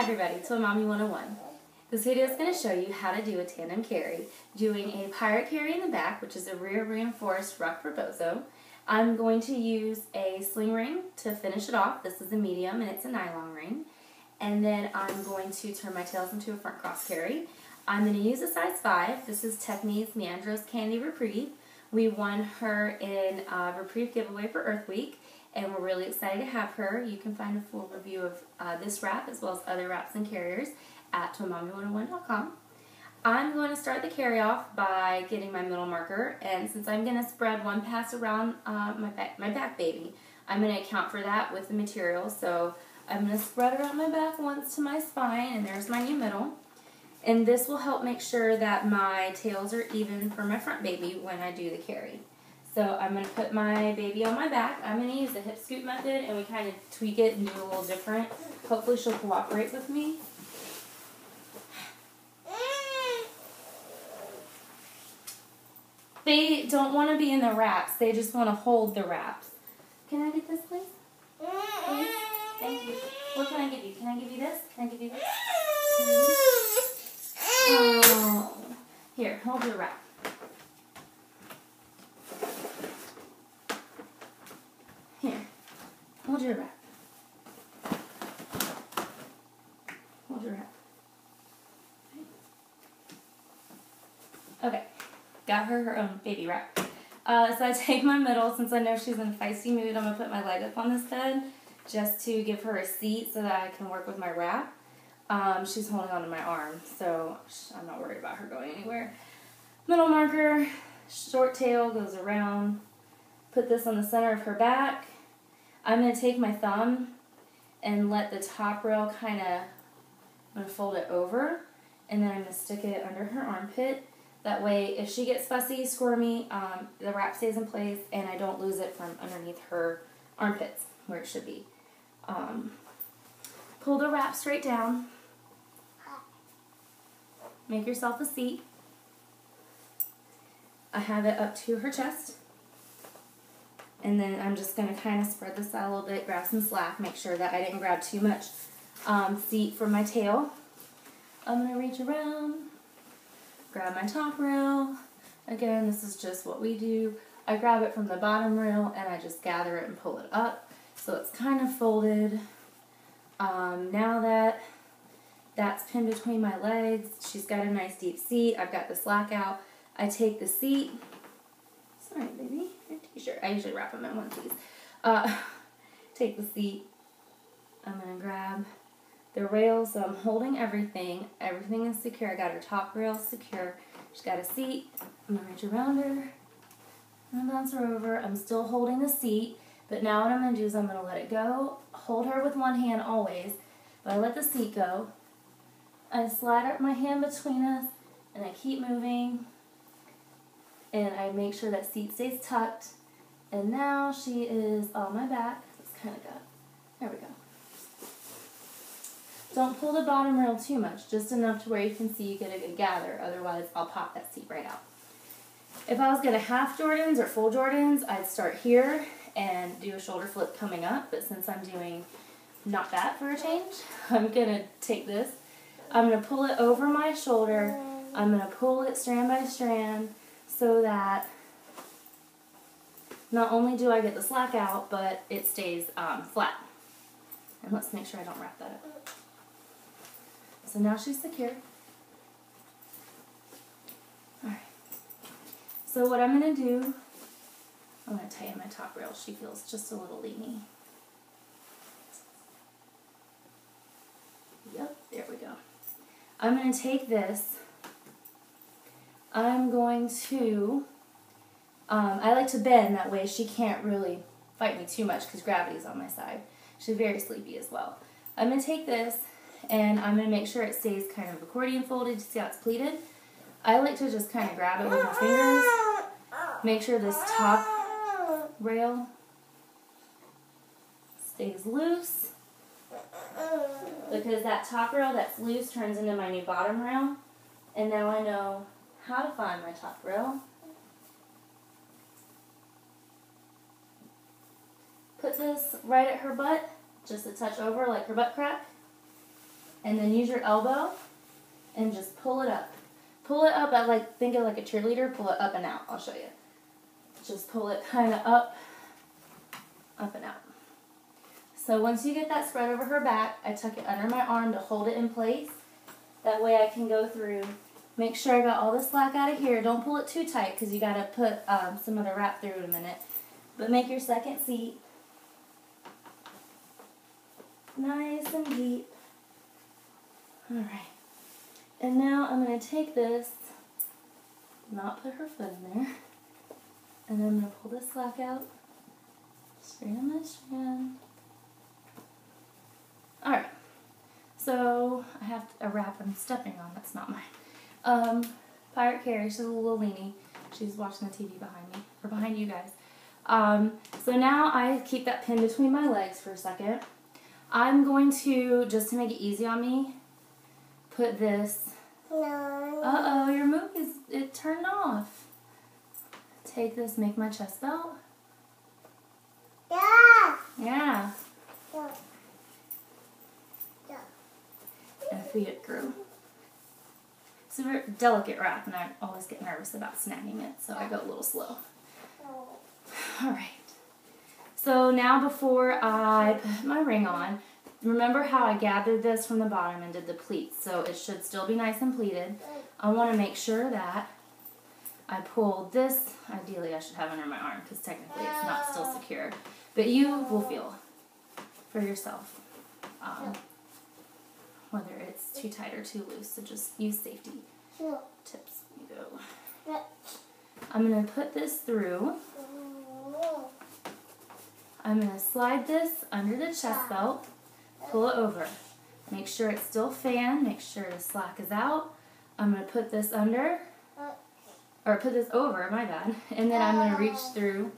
everybody to Mommy 101. This video is going to show you how to do a tandem carry, doing a pirate carry in the back, which is a rear reinforced ruck rebozo. I'm going to use a sling ring to finish it off. This is a medium and it's a nylon ring. And then I'm going to turn my tails into a front cross carry. I'm going to use a size 5. This is Technique's Neandros Candy Reprieve. We won her in a Reprieve giveaway for Earth Week, and we're really excited to have her. You can find a full review of this wrap as well as other wraps and carriers at twinmommy101.com. I'm going to start the carry off by getting my middle marker, and since I'm going to spread one pass around my back baby, I'm going to account for that with the material. So I'm going to spread around my back once to my spine, and there's my new middle. And this will help make sure that my tails are even for my front baby when I do the carry. So I'm going to put my baby on my back. I'm going to use the hip scoop method, and we kind of tweak it and do a little different. Hopefully she'll cooperate with me. They don't want to be in the wraps. They just want to hold the wraps. Can I get this, please? Please? Thank you. What can I give you? Can I give you this? Can I give you this? Oh. Here, hold your wrap. Here, hold your wrap. Hold your wrap. Okay, got her own baby wrap. So I take my middle, since I know she's in a feisty mood, I'm going to put my leg up on this bed just to give her a seat so that I can work with my wrap. She's holding onto my arm, so I'm not worried about her going anywhere. Middle marker, short tail goes around. Put this on the center of her back. I'm going to take my thumb and let the top rail I'm going to fold it over, and then I'm going to stick it under her armpit. That way, if she gets fussy, squirmy, the wrap stays in place and I don't lose it from underneath her armpits, where it should be. Pull the wrap straight down. Make yourself a seat. I have it up to her chest. And then I'm just going to kind of spread this out a little bit, grab some slack, make sure that I didn't grab too much seat from my tail. I'm going to reach around, grab my top rail. Again, this is just what we do. I grab it from the bottom rail and I just gather it and pull it up. So it's kind of folded. Now that that's pinned between my legs, she's got a nice deep seat. I've got the slack out. I take the seat. Sorry, baby. Your t-shirt. I usually wrap them in onesies. Take the seat. I'm going to grab the rail, so I'm holding everything. Everything is secure. I got her top rail secure. She's got a seat. I'm going to reach around her and bounce her over. I'm still holding the seat, but now what I'm going to do is I'm going to let it go. Hold her with one hand always, but I let the seat go. I slide up my hand between us, and I keep moving, and I make sure that seat stays tucked. And now she is on my back. Let's kind of go. There we go. Don't pull the bottom rail too much, just enough to where you can see you get a good gather. Otherwise, I'll pop that seat right out. If I was going to half Jordans or full Jordans, I'd start here and do a shoulder flip coming up. But since I'm doing not that for a change, I'm going to take this. I'm going to pull it over my shoulder. I'm going to pull it strand by strand so that not only do I get the slack out, but it stays flat. And let's make sure I don't wrap that up. So now she's secure. Alright. So what I'm going to do, I'm going to tighten my top rail. She feels just a little leany. Yep, there we go. I'm going to take this. I'm going to, I like to bend, that way she can't really fight me too much because gravity's on my side. She's very sleepy as well. I'm going to take this and I'm going to make sure it stays kind of accordion folded. See how it's pleated? I like to just kind of grab it with my fingers. Make sure this top rail stays loose, because that top rail that's loose turns into my new bottom rail. And now I know how to find my top rail. Put this right at her butt, just a touch over like her butt crack. And then use your elbow and just pull it up. Pull it up at like, think of like a cheerleader, pull it up and out. I'll show you. Just pull it kind of up and out. So once you get that spread over her back, I tuck it under my arm to hold it in place. That way I can go through. Make sure I got all the slack out of here. Don't pull it too tight because you got to put some of the wrap through in a minute. But make your second seat nice and deep. Alright. And now I'm going to take this, not put her foot in there, and I'm going to pull this slack out, straighten my strand. Alright. So I have a wrap I'm stepping on, that's not mine. Pirate Carrie, she's a little weenie. She's watching the TV behind me, or behind you guys. So now I keep that pin between my legs for a second. I'm going to, just to make it easy on me, put this. No. Uh-oh, your mook it turned off. Take this, make my chest belt. Yeah. Yeah. And feed it through. It's a very delicate wrap, and I always get nervous about snagging it, so I go a little slow. Alright. So now before I put my ring on, remember how I gathered this from the bottom and did the pleats, so it should still be nice and pleated. I want to make sure that I pull this, ideally I should have under my arm because technically it's not still secure, but you will feel for yourself whether it's too tight or too loose, so just use safety tips. You go. I'm going to put this through. I'm going to slide this under the chest belt, pull it over. Make sure it's still fanned, make sure the slack is out. I'm going to put this under, or put this over, my bad, and then I'm going to reach through,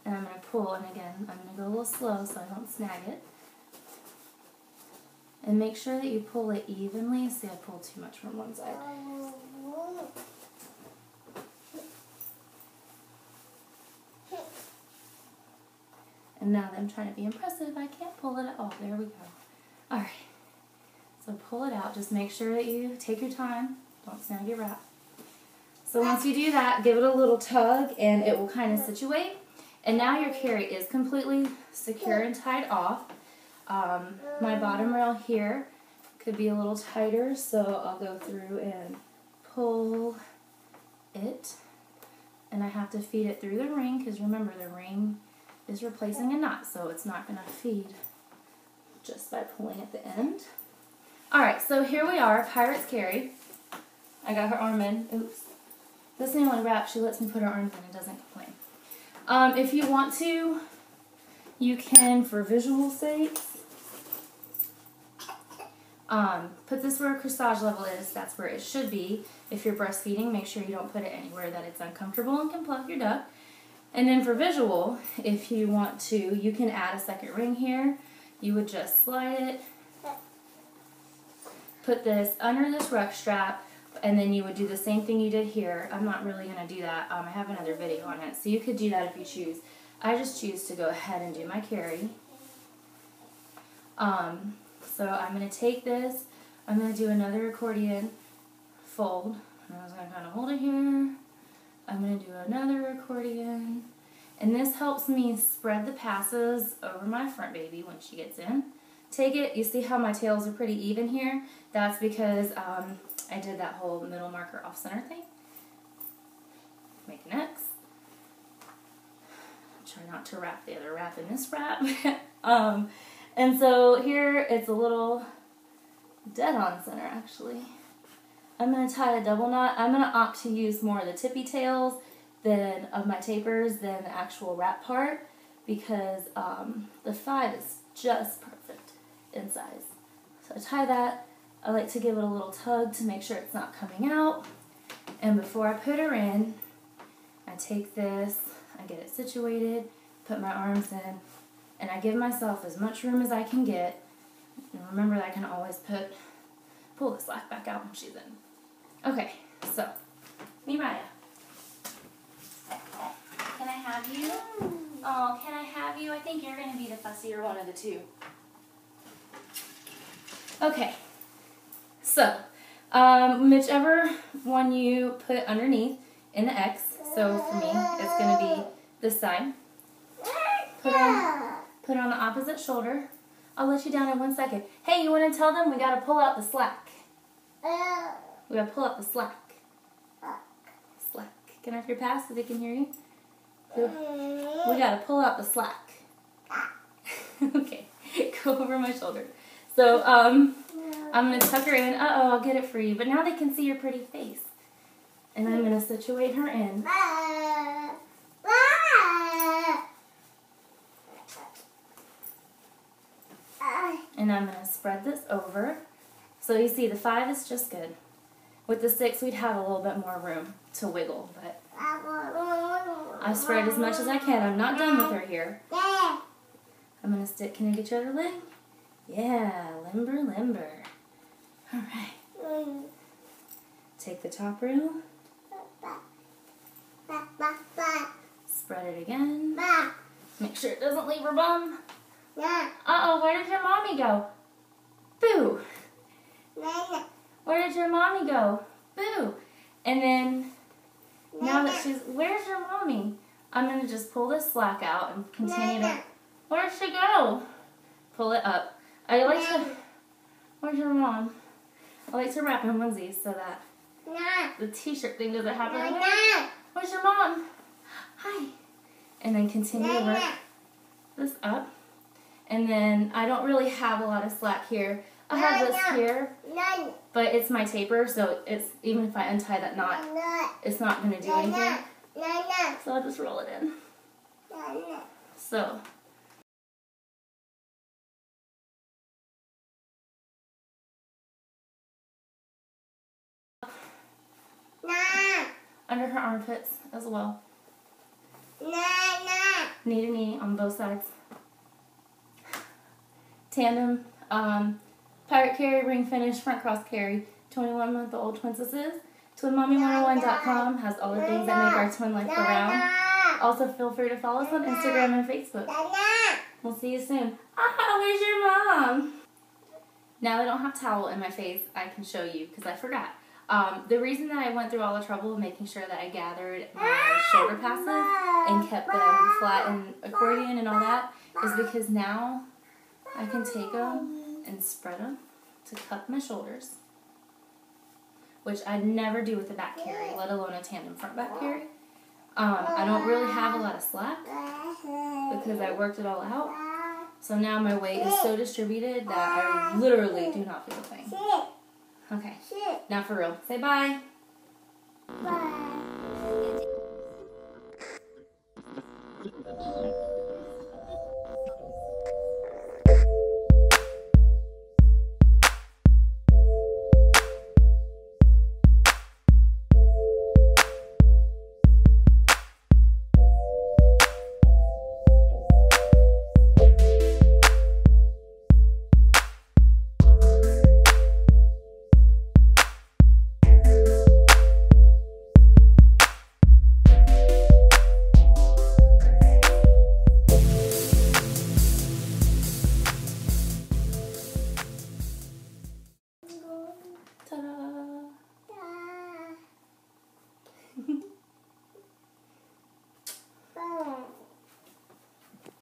and I'm going to pull, and again, I'm going to go a little slow so I don't snag it. And make sure that you pull it evenly. See, I pulled too much from one side. And now that I'm trying to be impressive, I can't pull it at all. There we go. Alright. So pull it out. Just make sure that you take your time. Don't snag your wrap. So once you do that, give it a little tug and it will kind of situate. And now your carry is completely secure and tied off. My bottom rail here could be a little tighter, so I'll go through and pull it. And I have to feed it through the ring, because remember, the ring is replacing a knot, so it's not going to feed just by pulling at the end. Alright, so here we are, Pirate's Carry. I got her arm in. Oops. This thing on wrap, she lets me put her arms in and doesn't complain. If you want to, you can, for visual sakes, put this where corsage level is. That's where it should be. If you're breastfeeding, make sure you don't put it anywhere that it's uncomfortable and can plug your duck. And then for visual, if you want to, you can add a second ring here. You would just slide it, put this under this ruck strap, and then you would do the same thing you did here. I'm not really going to do that. I have another video on it, so you could do that if you choose. I just choose to go ahead and do my carry. So I'm going to take this, I'm going to do another accordion fold. I'm just going to kind of hold it here. I'm going to do another accordion. And this helps me spread the passes over my front baby when she gets in. Take it, you see how my tails are pretty even here? That's because I did that whole middle marker off center thing. Make an X. Try not to wrap the other wrap in this wrap. And so here it's a little dead on center actually. I'm going to tie a double knot. I'm going to opt to use more of the tippy tails of my tapers than the actual wrap part, because the 5 is just perfect in size. So I tie that. I like to give it a little tug to make sure it's not coming out. And before I put her in, I take this, I get it situated, put my arms in, and I give myself as much room as I can get. And remember that I can always pull the slack back out when she's in. Okay, so, Mirai. Can I have you? Oh, can I have you? I think you're going to be the fussier one of the two. Okay, so whichever one you put underneath in the X, so for me, it's going to be this side. Put on the opposite shoulder. I'll let you down in 1 second. Hey, you want to tell them we got to pull out the slack? We got to pull out the slack. Slack. Can I have your pass so they can hear you? We got to pull out the slack. Okay, go over my shoulder. So, I'm going to tuck her in. Uh-oh, I'll get it for you. But now they can see your pretty face. And I'm going to situate her in. And I'm going to spread this over. So you see, the 5 is just good. With the 6, we'd have a little bit more room to wiggle. But I've spread as much as I can. I'm not done with her here. I'm going to stick. Can I get your other leg? Yeah, limber, limber. All right. Take the top rail. Spread it again. Make sure it doesn't leave her bum. Uh-oh, where did your mommy go? Boo. Where did your mommy go? Boo. And then, now that she's, where's your mommy? I'm going to just pull this slack out and continue to, where'd she go? Pull it up. I like to, where's your mom? I like to wrap in onesies so that the t-shirt thing doesn't happen. Where's your mom? Hi. And then continue to work this up. And then I don't really have a lot of slack here. I have this here, but it's my taper, so it's even if I untie that knot, it's not going to do anything. So I'll just roll it in. So. Under her armpits as well. Knee to knee on both sides. Tandem, pirate carry, ring finish, front cross carry, 21-month-old twin sisters. TwinMommy101.com has all the things that make our twin life go round. Also, feel free to follow us on Instagram and Facebook. We'll see you soon. Ah, where's your mom? Now that I don't have towel in my face, I can show you because I forgot. The reason that I went through all the trouble of making sure that I gathered my shoulder passes and kept them flat and accordion and all that is because now I can take them and spread them to cup my shoulders, which I'd never do with a back carry, let alone a tandem front back carry. I don't really have a lot of slack because I worked it all out. So now my weight is so distributed that I literally do not feel a thing. Okay, now for real. Say bye. Bye.